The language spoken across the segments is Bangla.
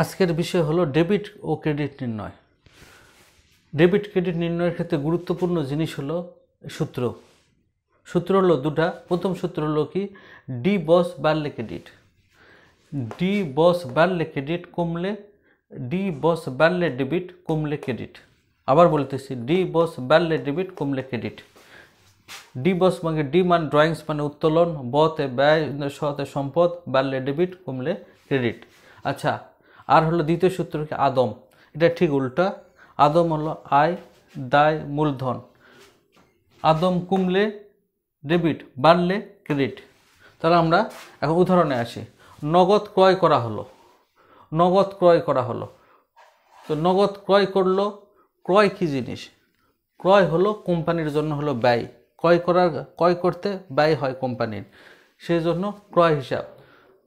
আজকের বিষয় হলো ডেবিট ও ক্রেডিট নির্ণয়। ডেবিট ক্রেডিট নির্ণয়ের ক্ষেত্রে গুরুত্বপূর্ণ জিনিস হলো সূত্র। সূত্র হলো দুটা। প্রথম সূত্র হলো কি, ডি বস বাড়লে ক্রেডিট, ডি বস বাড়লে ক্রেডিট কমলে, ডি বস বাড়লে ডেবিট কমলে ক্রেডিট। আবার বলতেছি, ডি বস বাড়লে ডেবিট কমলে ক্রেডিট। ডি বস মানে ডি মান ড্রয়িংস মানে উত্তোলন, বতে ব্যয়, সতে সম্পদ, বাড়লে ডেবিট কমলে ক্রেডিট। আচ্ছা, আর হলো দ্বিতীয় সূত্র কি আদম, এটা ঠিক উল্টা। আদম হলো আয়, দায়, মূলধন। আদম কমলে ডেবিট, বাড়লে ক্রেডিট। তাহলে আমরা এখন উদাহরণে আসি। নগদ ক্রয় করা হলো, নগদ ক্রয় করা হলো। তো নগদ ক্রয় করলো, ক্রয় কি জিনিস? ক্রয় হলো কোম্পানির জন্য হলো ব্যয়। ক্রয় করতে ব্যয় হয় কোম্পানির, সেই জন্য ক্রয় হিসাব।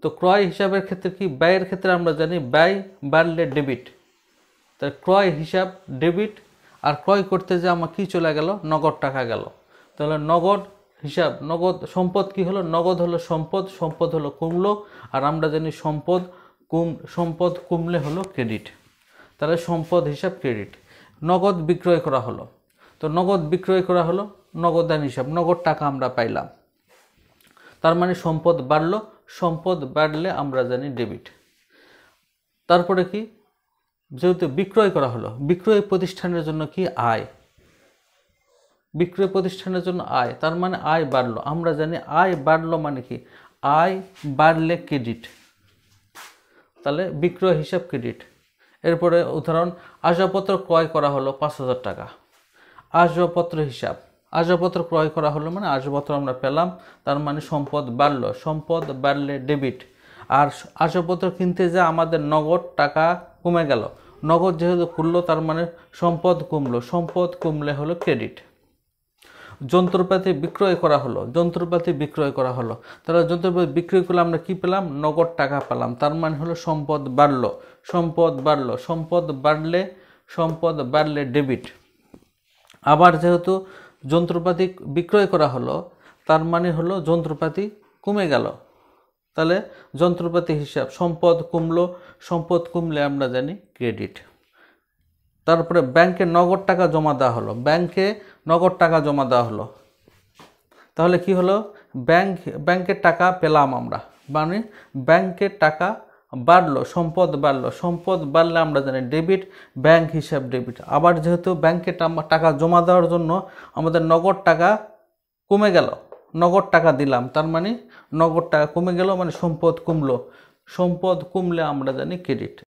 তো ক্রয় হিসাবের ক্ষেত্রে কি, ব্যয়ের ক্ষেত্রে আমরা জানি ব্যয় বাড়লে ডেবিট। তার ক্রয় হিসাব ডেবিট, আর ক্রয় করতে যে আমার কি চলে গেল, নগদ টাকা গেল। তাহলে নগদ হিসাব, নগদ সম্পদ কি হলো, নগদ হলো সম্পদ, সম্পদ হলো কমলো। আর আমরা জানি সম্পদ কমলে হলো ক্রেডিট। তাহলে সম্পদ হিসাব ক্রেডিট। নগদ বিক্রয় করা হলো, তো নগদ বিক্রয় করা হলো, নগদান হিসাব, নগদ টাকা আমরা পাইলাম। তার মানে সম্পদ বাড়লো, সম্পদ বাড়লে আমরা জানি ডেবিট। তারপরে কি, যেহেতু বিক্রয় করা হলো, বিক্রয় প্রতিষ্ঠানের জন্য কি আয়, বিক্রয় প্রতিষ্ঠানের জন্য আয়, তার মানে আয় বাড়লো। আমরা জানি আয় বাড়লো মানে কি, আয় বাড়লে ক্রেডিট। তাহলে বিক্রয় হিসাব ক্রেডিট। এরপরে উদাহরণ, আসবাবপত্র ক্রয় করা হলো 5,000 টাকা। আসবাবপত্র হিসাব, আসবাবপত্র ক্রয় করা হলো মানে আসবাবপত্র আমরা পেলাম, তার মানে সম্পদ বাড়লো, সম্পদ বাড়লে ডেবিট। আর আসবাবপত্র কিনতে যা আমাদের নগদ টাকা কমে গেল, নগদ যেহেতু কমলো তার মানে সম্পদ কমলো, সম্পদ কমলে হলো ক্রেডিট। যন্ত্রপাতি বিক্রয় করা হলো, যন্ত্রপাতি বিক্রয় করা হলো, তাহলে যন্ত্রপাতি বিক্রয় করলে আমরা কি পেলাম, নগদ টাকা পেলাম, তার মানে হলো সম্পদ বাড়লো, সম্পদ বাড়লো, সম্পদ বাড়লে ডেবিট। আবার যেহেতু যন্ত্রপাতি বিক্রয় করা হলো, তার মানে হলো যন্ত্রপাতি কমে গেল, তাহলে যন্ত্রপাতি হিসাব সম্পদ কমলো, সম্পদ কমলে আমরা জানি ক্রেডিট। তারপরে ব্যাংকে নগদ টাকা জমা দেওয়া হলো, ব্যাংকে নগদ টাকা জমা দেওয়া হলো, তাহলে কি হলো, ব্যাংকের টাকা পেলাম আমরা, মানে ব্যাংকের টাকা বাড়লো, সম্পদ বাড়লো, সম্পদ বাড়লে আমরা জানি ডেবিট, ব্যাংক হিসাব ডেবিট। আবার যেহেতু ব্যাংকে টাকা জমা দেওয়ার জন্য আমাদের নগদ টাকা কমে গেল, নগদ টাকা দিলাম, তার মানে নগদ টাকা কমে গেল মানে সম্পদ কমলো, সম্পদ কমলে আমরা জানি ক্রেডিট।